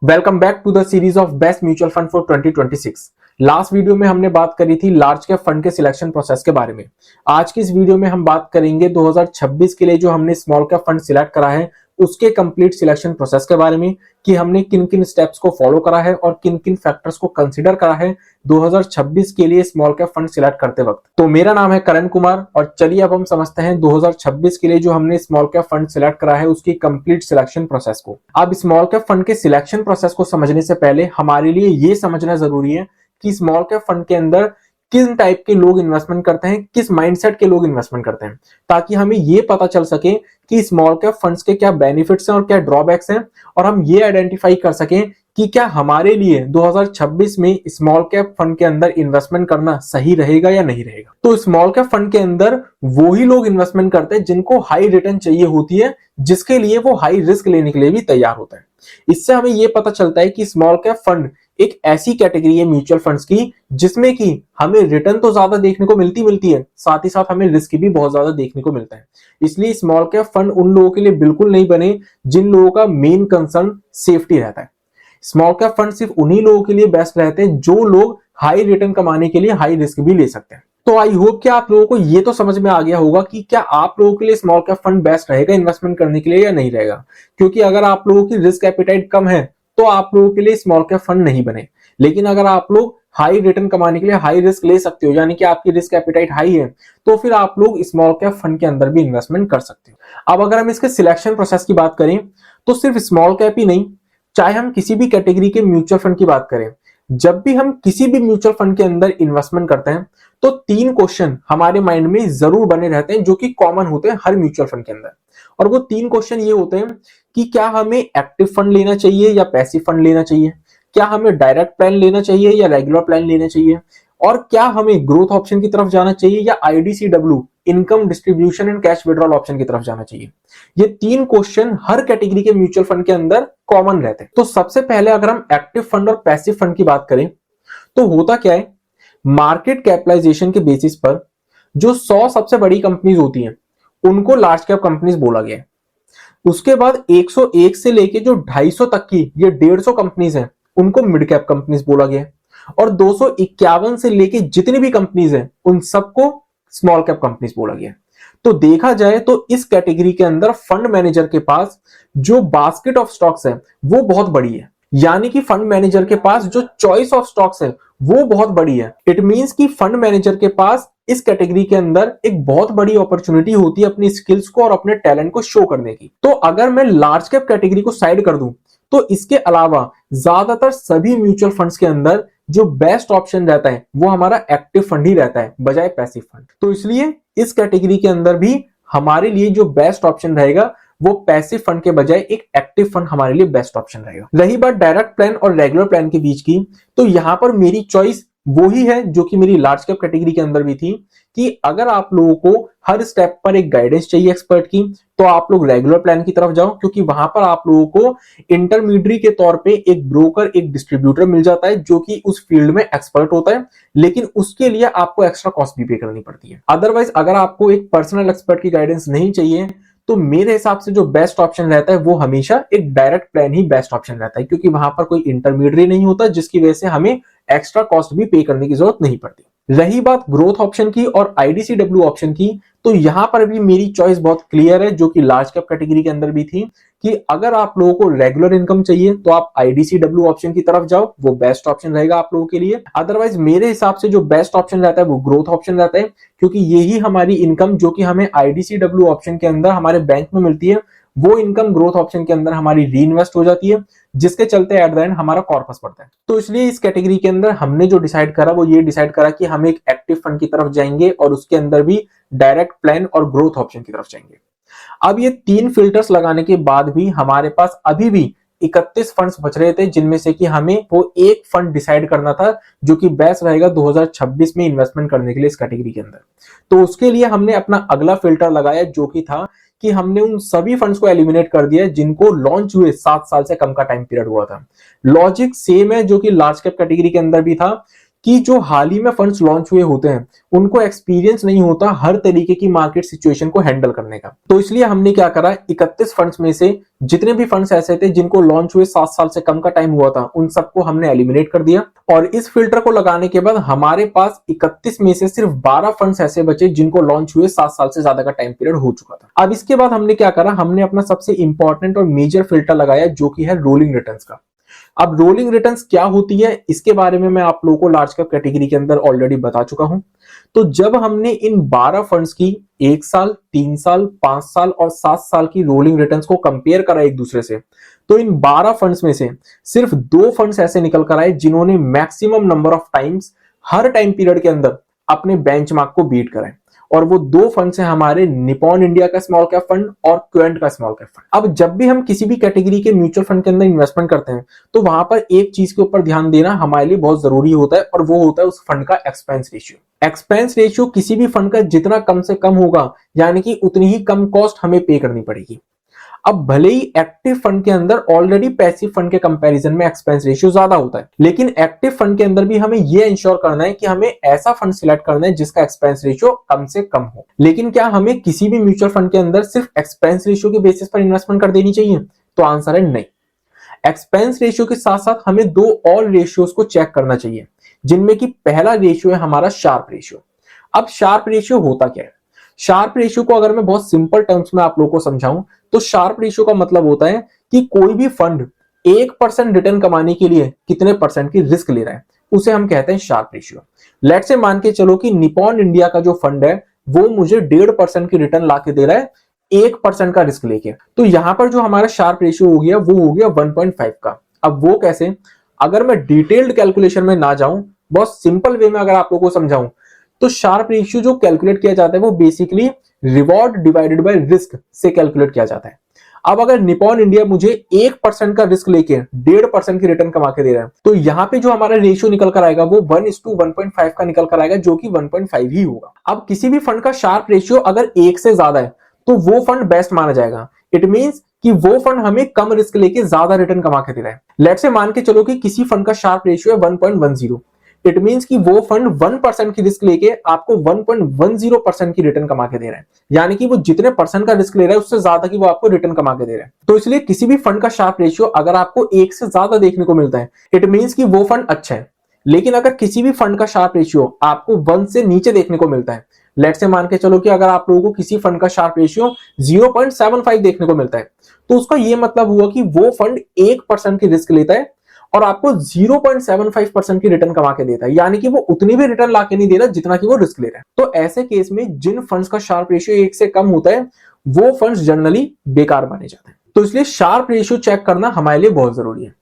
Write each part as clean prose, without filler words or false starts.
Welcome back to the series of best mutual fund for 2026। Last video में हमने बात करी थी लार्ज कैप फंड के सिलेक्शन प्रोसेस के बारे में। आज की इस वीडियो में हम बात करेंगे 2026 के लिए जो हमने स्मॉल कैप फंड सिलेक्ट करा है उसके कंप्लीट सिलेक्शन प्रोसेस के बारे में, कि हमने किन किन स्टेप्स को फॉलो करा है और किन किन फैक्टर्स को कंसीडर करा है 2026 के लिए स्मॉल कैप फंड सिलेक्ट करते वक्त। तो मेरा नाम है करण कुमार और चलिए अब हम समझते हैं 2026 के लिए जो हमने स्मॉल कैप फंड सिलेक्ट करा है उसकी कंप्लीट सिलेक्शन प्रोसेस को। अब स्मॉल कैप फंड के सिलेक्शन प्रोसेस को समझने से पहले हमारे लिए ये समझना जरूरी है कि स्मॉल कैप फंड के अंदर किन टाइप के लोग इन्वेस्टमेंट करते हैं, किस माइंडसेट के लोग इन्वेस्टमेंट करते हैं, ताकि हमें ये पता चल सके कि स्मॉल कैप फंड्स के क्या बेनिफिट्स हैं और क्या ड्रॉबैक्स हैं, और हम ये आइडेंटिफाई कर सकें कि क्या हमारे लिए 2026 में स्मॉल कैप फंड के अंदर इन्वेस्टमेंट करना सही रहेगा या नहीं रहेगा। तो स्मॉल कैप फंड के अंदर वो ही लोग इन्वेस्टमेंट करते हैं जिनको हाई रिटर्न चाहिए होती है, जिसके लिए वो हाई रिस्क लेने के लिए भी तैयार होता है। इससे हमें यह पता चलता है कि स्मॉल कैप फंड एक ऐसी कैटेगरी है म्यूचुअल फंड्स की जिसमें कि हमें रिटर्न तो ज्यादा देखने को मिलती है, साथ ही साथ हमें रिस्क भी बहुत ज्यादा देखने को मिलता है। इसलिए स्मॉल कैप फंड उन लोगों के लिए बिल्कुल नहीं बने जिन लोगों का मेन कंसर्न सेफ्टी रहता है। स्मॉल कैप फंड सिर्फ उन्हीं लोगों के लिए बेस्ट रहते हैं जो लोग हाई रिटर्न कमाने के लिए हाई रिस्क भी ले सकते हैं। तो आई होप कि आप लोगों को ये तो समझ में आ गया होगा कि क्या आप लोगों के लिए स्मॉल कैप फंड बेस्ट रहेगा इन्वेस्टमेंट करने के लिए या नहीं रहेगा। क्योंकि अगर आप लोगों की रिस्क एपिटाइट कम है तो आप लोगों के लिए स्मॉल कैप फंड नहीं बने, लेकिन अगर आप लोग हाई रिटर्न कमाने के लिए हाई रिस्क ले सकते हो, यानी कि आपकी रिस्क एपिटाइट हाई है, तो फिर आप लोग स्मॉल कैप फंड के अंदर भी इन्वेस्टमेंट कर सकते हो। अब अगर हम इसके सिलेक्शन प्रोसेस की बात करें तो सिर्फ स्मॉल कैप ही नहीं, चाहे हम किसी भी कैटेगरी के म्यूचुअल फंड की बात करें, जब भी हम किसी भी म्यूचुअल फंड के अंदर इन्वेस्टमेंट करते हैं तो 3 क्वेश्चन हमारे माइंड में जरूर बने रहते हैं जो कि कॉमन होते हैं हर म्यूचुअल फंड के अंदर। और वो 3 क्वेश्चन ये होते हैं कि क्या हमें एक्टिव फंड लेना चाहिए या पैसिव फंड लेना चाहिए, क्या हमें डायरेक्ट प्लान लेना चाहिए या रेगुलर प्लान लेना चाहिए, और क्या हमें ग्रोथ ऑप्शन की तरफ जाना चाहिए या IDCW income distribution and cash withdrawal option की तरफ जाना चाहिए। ये 3 क्वेश्चन हर कैटेगरी के म्यूचुअल फंड के अंदर कॉमन रहते हैं। तो सबसे पहले अगर हम एक्टिव फंड और पैसिव फंड की बात करें तो होता क्या है, मार्केट कैपिटलाइजेशन के बेसिस पर जो 100 सबसे बड़ी कंपनीज होती हैं उनको लार्ज कैप कंपनीज बोला गया है। उसके बाद 101 से लेके जो 250 तक की ये 150 कंपनीज हैं उनको मिड कैप कंपनीज बोला गया है, और 251 से लेके जितनी भी कंपनीज हैं उन सबको स्मॉल कैप कंपनीज बोला गया है। तो देखा जाए तो इस कैटेगरी के अंदर फंड मैनेजर के पास जो बास्केट ऑफ स्टॉक्स है वो बहुत बड़ी है, यानी कि फंड मैनेजर के पास जो चॉइस ऑफ स्टॉक्स है वो बहुत बड़ी है। इट मींस कि फंड मैनेजर के पास इस कैटेगरी के अंदर एक बहुत बड़ी अपॉर्चुनिटी होती है अपनी स्किल्स को और अपने टैलेंट को शो करने की। तो अगर मैं लार्ज कैप कैटेगरी को साइड कर दूं तो इसके अलावा ज्यादातर सभी म्यूचुअल फंड्स के अंदर जो बेस्ट ऑप्शन रहता है वो हमारा एक्टिव फंड ही रहता है बजाय पैसिव फंड। तो इसलिए इस कैटेगरी के अंदर भी हमारे लिए जो बेस्ट ऑप्शन रहेगा वो पैसिव फंड के बजाय एक एक्टिव फंड हमारे लिए बेस्ट ऑप्शन रहेगा। रही बात डायरेक्ट प्लान और रेगुलर प्लान के बीच की, तो यहां पर मेरी चॉइस वो ही है जो कि मेरी लार्ज कैप कैटेगरी के अंदर भी थी, कि अगर आप लोगों को हर स्टेप पर एक गाइडेंस चाहिए एक्सपर्ट की तो आप लोग रेगुलर प्लान की तरफ जाओ, क्योंकि वहां पर आप लोगों को इंटरमीडिएट के तौर पे एक ब्रोकर, एक डिस्ट्रीब्यूटर मिल जाता है जो कि उस फील्ड में एक्सपर्ट होता है, लेकिन उसके लिए आपको एक्स्ट्रा कॉस्ट भी पे करनी पड़ती है। अदरवाइज अगर आपको एक पर्सनल एक्सपर्ट की गाइडेंस नहीं चाहिए तो मेरे हिसाब से जो बेस्ट ऑप्शन रहता है वो हमेशा एक डायरेक्ट प्लान ही बेस्ट ऑप्शन रहता है, क्योंकि वहां पर कोई इंटरमीडिएट नहीं होता जिसकी वजह से हमें एक्स्ट्रा कॉस्ट भी पे करने की जरूरत नहीं पड़ती। रही बात ग्रोथ ऑप्शन की और आईडीसीडब्ल्यू ऑप्शन की, तो यहां पर भी मेरी चॉइस बहुत क्लियर है जो कि लार्ज कैप कैटेगरी के अंदर भी थी, कि अगर आप लोगों को रेगुलर इनकम चाहिए तो आप आईडीसीडब्ल्यू ऑप्शन की तरफ जाओ, वो बेस्ट ऑप्शन रहेगा आप लोगों के लिए। अदरवाइज मेरे हिसाब से जो बेस्ट ऑप्शन रहता है वो ग्रोथ ऑप्शन रहता है, क्योंकि यही हमारी इनकम जो कि हमें आईडीसीडब्ल्यू ऑप्शन के अंदर हमारे बैंक में मिलती है वो इनकम ग्रोथ ऑप्शन के अंदर हमारी री इन्वेस्ट हो जाती है, जिसके चलते एट द एंड हमारा कॉर्पस बढ़ता है। तो इसलिए इस कैटेगरी के अंदर हमने जो डिसाइड करा वो ये डिसाइड करा कि हम एक एक्टिव फंड की तरफ जाएंगे और उसके अंदर भी डायरेक्ट प्लान और ग्रोथ ऑप्शन की तरफ जाएंगे। अब ये 3 फिल्टर्स लगाने के बाद भी हमारे पास अभी भी 31 फंड्स बच रहे थे, जिनमें से कि हमें वो एक फंड डिसाइड करना था जो कि बेस्ट रहेगा 2026 में इन्वेस्टमेंट करने के लिए इस कैटेगरी के अंदर। तो उसके लिए हमने अपना अगला फिल्टर लगाया जो कि था कि हमने उन सभी फंड्स को एलिमिनेट कर दिया जिनको लॉन्च हुए 7 साल से कम का टाइम पीरियड हुआ था। लॉजिक सेम है जो कि लार्ज कैप कैटेगरी के अंदर भी था, कि जो हाल ही में फंड्स लॉन्च हुए होते हैं उनको एक्सपीरियंस नहीं होता हर तरीके की मार्केट सिचुएशन को हैंडल करने का। तो इसलिए हमने क्या करा, 31 फंड्स में से जितने भी फंड्स ऐसे थे जिनको लॉन्च हुए 7 साल से कम का टाइम हुआ था, उन सबको हमने एलिमिनेट कर दिया। और इस फिल्टर को लगाने के बाद हमारे पास 31 में से सिर्फ 12 फंड्स ऐसे बचे जिनको लॉन्च हुए 7 साल से ज्यादा का टाइम पीरियड हो चुका था। अब इसके बाद हमने क्या करा, हमने अपना सबसे इंपॉर्टेंट और मेजर फिल्टर लगाया जो कि है रोलिंग रिटर्न्स का। अब रोलिंग रिटर्न्स क्या होती है इसके बारे में मैं आप लोगों को लार्ज कैप कैटेगरी के अंदर ऑलरेडी बता चुका हूं। तो जब हमने इन 12 फंड्स की 1 साल, 3 साल, 5 साल और 7 साल की रोलिंग रिटर्न्स को कंपेयर करा एक दूसरे से, तो इन 12 फंड्स में से सिर्फ 2 फंड्स ऐसे निकल कर आए जिन्होंने maximum number of times her time period के अंदर अपने बेंचमार्क को बीट करा है। और वो 2 फंड्स हैं हमारे निपॉन इंडिया का स्मॉल कैप फंड और क्वेंट का स्मॉल कैप फंड। अब जब भी हम किसी भी कैटेगरी के म्यूचुअल फंड के अंदर इन्वेस्टमेंट करते हैं तो वहां पर एक चीज के ऊपर ध्यान देना हमारे लिए बहुत जरूरी होता है और वो होता है उस फंड का एक्सपेंस रेशियो। एक्सपेंस रेशियो किसी भी फंड का जितना कम से कम होगा यानी कि उतनी ही कम कॉस्ट हमें पे करनी पड़ेगी। अब भले ही एक्टिव फंड के अंदर ऑलरेडी पैसिव फंड के कंपैरिजन में एक्सपेंस रेशियो ज्यादा होता है, लेकिन एक्टिव फंड के अंदर भी हमें यह इंश्योर करना है कि हमें ऐसा फंड सिलेक्ट करना है जिसका एक्सपेंस रेशियो कम से कम हो। लेकिन क्या हमें किसी भी म्यूचुअल फंड के अंदर सिर्फ एक्सपेंस रेशियो के बेसिस पर इन्वेस्टमेंट कर देनी चाहिए? तो आंसर है नहीं। एक्सपेंस रेशियो के साथ साथ हमें 2 और रेशियोज को चेक करना चाहिए, जिनमें कि पहला रेशियो है हमारा शार्प रेशियो। अब शार्प रेशियो होता क्या है? शार्प रेशियो को अगर मैं बहुत सिंपल टर्म्स में आप लोगों को समझाऊं तो शार्प रेशियो का मतलब होता है कि कोई भी फंड 1% रिटर्न कमाने के लिए कितने परसेंट की रिस्क ले रहा है, उसे हम कहते हैं शार्प रेशियो। लेट से मान के चलो कि निपॉन इंडिया का जो फंड है वो मुझे 1.5% की रिटर्न ला के दे रहा है 1% का रिस्क लेके। तो यहां पर जो हमारा शार्प रेशियो हो गया वो हो गया 1.5 का। अब वो कैसे? अगर मैं डिटेल्ड कैलकुलेशन में ना जाऊं, बहुत सिंपल वे में अगर आप लोगों को समझाऊं तो शार्प रेशियो जो कैलकुलेट किया जाता है वो basically reward divided by risk से कैलकुलेट किया जाता है। अब अगर निपॉन इंडिया मुझे 1% का रिस्क लेके 1.5% की रिटर्न कमा के दे रहा है तो यहाँ पे जो हमारा रेशियो निकल कर आएगा वो 1:1.5 का निकल कर आएगा, जो कि 1.5 ही होगा। अब किसी भी फंड का शार्प रेशियो अगर 1 से ज्यादा है तो वो फंड बेस्ट माना जाएगा। इट मींस कि वो फंड हमें कम रिस्क लेके ज्यादा रिटर्न कमा के दे रहा है। लेट्स से मान के चलो कि किसी फंड का शार्प रेशियो है 1.10। इट मींस कि वो फंड 1% की रिस्क लेके आपको 1.10% की रिटर्न कमा के दे रहा है, यानी कि वो जितने परसेंट का रिस्क ले रहा है उससे ज्यादा की वो आपको रिटर्न कमा के दे रहा है। तो इसलिए किसी भी फंड का शार्प रेशियो अगर आपको 1 से ज्यादा देखने को मिलता है इट मींस कि वो फंड अच्छा है। लेकिन अगर किसी भी फंड का शार्प रेशियो आपको 1 से नीचे देखने को मिलता है, लेट से मान के चलो कि अगर आप लोगों को किसी फंड का शार्प रेशियो 0.75 देखने को मिलता है तो उसका यह मतलब हुआ कि वो फंड 1% की रिस्क लेता है और आपको 0.75% की रिटर्न कमा के देता है, यानी कि वो उतनी भी रिटर्न लाके नहीं दे रहा जितना कि वो रिस्क ले रहा है। तो ऐसे केस में जिन फंड्स का शार्प रेशियो 1 से कम होता है वो फंड्स जनरली बेकार माने जाते हैं। तो इसलिए शार्प रेशियो चेक करना हमारे लिए बहुत जरूरी है।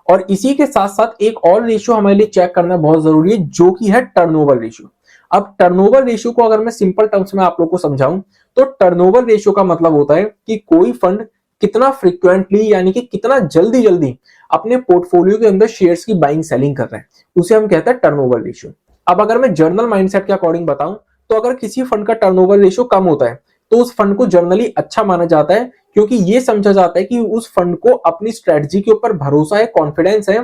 और इसी के साथ साथ एक और रेशियो हमारे लिए चेक करना बहुत जरूरी है जो कि है टर्नओवर रेशियो। अब टर्नओवर रेशियो को अगर मैं सिंपल टर्म्स में आप लोग को समझाऊं तो टर्नओवर रेशियो का मतलब होता है कि कोई फंड कितना फ्रीक्वेंटली यानी कि कितना जल्दी जल्दी अपने पोर्टफोलियो के अंदर शेयर्स की बाइंग सेलिंग कर रहे हैं, उसे हम कहते हैं टर्नओवर रेशियो। अब अगर मैं जर्नल माइंडसेट के अकॉर्डिंग बताऊं तो अगर किसी फंड का टर्नओवर रेशियो कम होता है तो उस फंड को जनरली अच्छा माना जाता है, क्योंकि यह समझा जाता है कि उस फंड को अपनी स्ट्रेटजी के ऊपर भरोसा है, कॉन्फिडेंस है,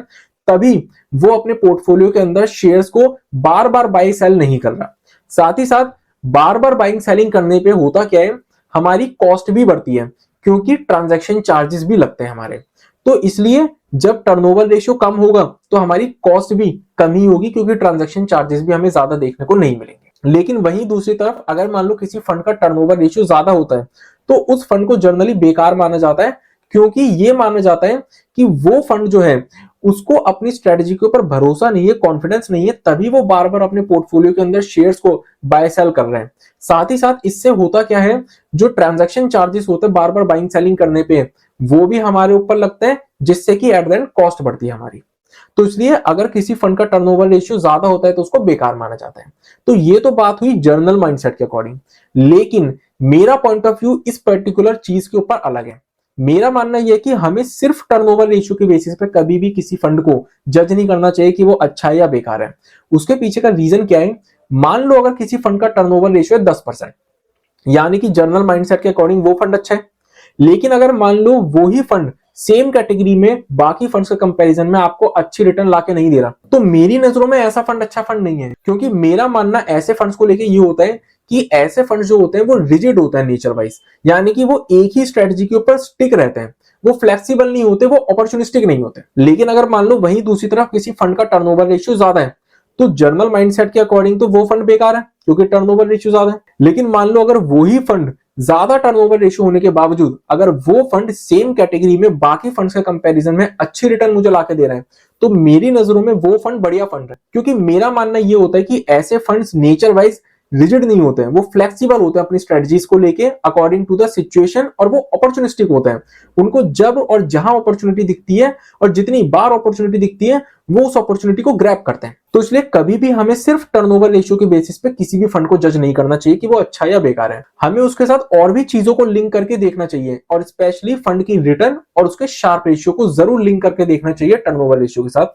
तभी वो अपने पोर्टफोलियो के अंदर शेयर्स को बार बार बाई सेल नहीं कर रहा। साथ ही साथ बार बार बाइंग सेलिंग करने पे होता क्या है, हमारी कॉस्ट भी बढ़ती है क्योंकि ट्रांजैक्शन चार्जेस भी लगते हैं हमारे। तो इसलिए जब टर्नओवर रेशियो कम होगा तो हमारी कॉस्ट भी कम ही होगी क्योंकि ट्रांजैक्शन चार्जेस भी हमें ज्यादा देखने को नहीं मिलेंगे। लेकिन वहीं दूसरी तरफ अगर मान लो किसी फंड का टर्नओवर रेशियो ज्यादा होता है तो उस फंड को जनरली बेकार माना जाता है, क्योंकि ये माना जाता है कि वो फंड जो है उसको अपनी स्ट्रेटजी के ऊपर भरोसा नहीं है, कॉन्फिडेंस नहीं है, तभी वो बार बार अपने पोर्टफोलियो के अंदर शेयर्स को बाय सेल कर रहे हैं। साथ ही साथ इससे होता क्या है, जो ट्रांजैक्शन चार्जेस होते हैं बार बार बाइंग सेलिंग करने पे वो भी हमारे ऊपर लगते हैं, जिससे कि एट द एंड कॉस्ट बढ़ती है हमारी। तो इसलिए अगर किसी फंड का टर्नओवर रेशियो ज्यादा होता है तो उसको बेकार माना जाता है। तो ये तो बात हुई जर्नल माइंडसेट के अकॉर्डिंग, लेकिन मेरा पॉइंट ऑफ व्यू इस पर्टिकुलर चीज के ऊपर अलग है। मेरा मानना यह है कि हमें सिर्फ टर्नओवर रेशियो के बेसिस पे कभी भी किसी फंड को जज नहीं करना चाहिए कि वो अच्छा है या बेकार है। उसके पीछे का रीजन क्या है, मान लो अगर किसी फंड का टर्नओवर रेशियो है 10%, यानी कि जर्नल माइंडसेट के अकॉर्डिंग वो फंड अच्छा है। लेकिन अगर मान लो वो ही फंड सेम कैटेगरी में बाकी फंड्स के कंपैरिजन में आपको अच्छी रिटर्न लाके नहीं दे रहा, तो मेरी नजरों में ऐसा फंड अच्छा फंड नहीं है। क्योंकि मेरा मानना ऐसे फंड्स को लेके ये होता है कि ऐसे फंड्स जो होते हैं वो रिजिड होते हैं नेचर वाइज, यानी कि वो एक ही स्ट्रेटजी के ऊपर स्टिक रहते हैं, वो फ्लेक्सिबल नहीं होते, वो अपॉर्चुनिस्टिक नहीं होते। लेकिन अगर मान लो वहीं दूसरी तरफ किसी फंड का टर्नओवर रेशियो ज्यादा है, तो जर्नल माइंडसेट के अकॉर्डिंग तो वो फंड बेकार है क्योंकि टर्नओवर रेशियो ज्यादा है। लेकिन मान लो अगर वही फंड ज्यादा टर्नओवर रेशियो होने के बावजूद अगर वो फंड सेम कैटेगरी में बाकी फंड्स के कंपैरिजन में अच्छी रिटर्न मुझे लाके दे रहे हैं, तो मेरी नजरों में वो फंड बढ़िया फंड है। क्योंकि मेरा मानना ये होता है कि ऐसे फंड्स नेचर वाइज रिजिड नहीं होते हैं, वो फ्लेक्सिबल होते हैं अपनी स्ट्रेटजीज को लेके अकॉर्डिंग टू द सिचुएशन, और वो अपॉर्चुनिस्टिक होते हैं। उनको जब और जहां अपॉर्चुनिटी दिखती है और जितनी बार अपॉर्चुनिटी दिखती है वो उस अपॉर्चुनिटी को ग्रैब करते हैं। तो इसलिए कभी भी हमें सिर्फ टर्नओवर रेशियो के बेसिस पे किसी भी फंड को जज नहीं करना चाहिए कि वो अच्छा या बेकार है। हमें उसके साथ और भी चीजों को लिंक करके देखना चाहिए, और स्पेशली फंड की रिटर्न और उसके शार्प रेशियो को जरूर लिंक करके देखना चाहिए टर्नओवर रेशियो के साथ,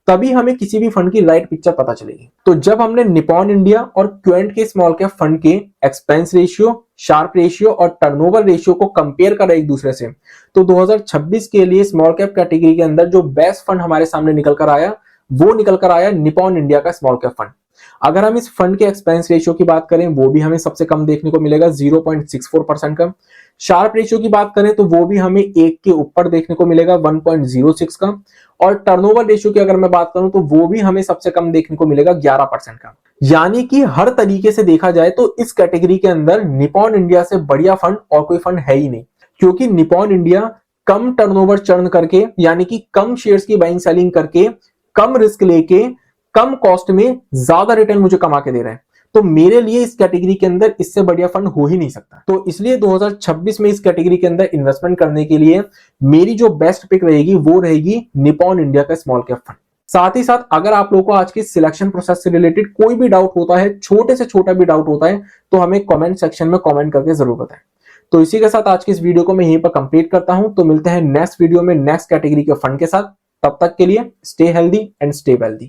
तभी हमें किसी भी फंड की राइट पिक्चर पता चलेगी। तो जब हमने निपॉन इंडिया और क्वेंट के स्मॉल कैप फंड के एक्सपेंस रेशियो, शार्प रेशियो और टर्नओवर रेशियो को कंपेयर करा एक दूसरे से, तो 2026 के लिए स्मॉल कैप कैटेगरी के अंदर जो बेस्ट फंड हमारे सामने निकल कर आया वो निकल कर आया निपॉन इंडिया का स्मॉल कैप फंड। अगर हम इस फंड के एक्सपेंस रेशियो की बात करें वो भी हमें सबसे कम देखने को मिलेगा 0.64% का। शार्प रेशियो की बात करें तो वो भी हमें 1 के ऊपर देखने को मिलेगा 1.06 का। और टर्नओवर रेशियो की अगर मैं बात करूं तो वो भी हमें सबसे कम देखने को मिलेगा 11% का। यानी कि हर तरीके से देखा जाए तो इस कैटेगरी के अंदर निपॉन इंडिया से बढ़िया फंड और कोई फंड है ही नहीं। क्योंकि निपॉन इंडिया कम टर्नओवर चर्न करके, यानी कि कम शेयर्स की बाइंग सेलिंग करके, कम रिस्क लेके, कम कॉस्ट में ज्यादा रिटर्न मुझे कमा के दे रहा है। तो मेरे लिए इस कैटेगरी के अंदर इससे बढ़िया फंड हो ही नहीं सकता। तो इसलिए 2026 में इस कैटेगरी के अंदर इन्वेस्टमेंट करने के लिए मेरी जो बेस्ट पिक रहेगी वो रहेगी निपॉन इंडिया का स्मॉल कैप फंड। साथ ही साथ अगर आप लोगों को आज की सिलेक्शन प्रोसेस से रिलेटेड कोई भी डाउट होता है, छोटे से छोटा भी डाउट होता है, तो हमें कमेंट सेक्शन में कमेंट करके जरूर बताएं। तो इसी के साथ आज की इस वीडियो को मैं यहीं पर कंप्लीट करता हूं। तो मिलते हैं नेक्स्ट वीडियो में नेक्स्ट कैटेगरी के फंड के साथ। तब तक के लिए stay healthy and stay wealthy.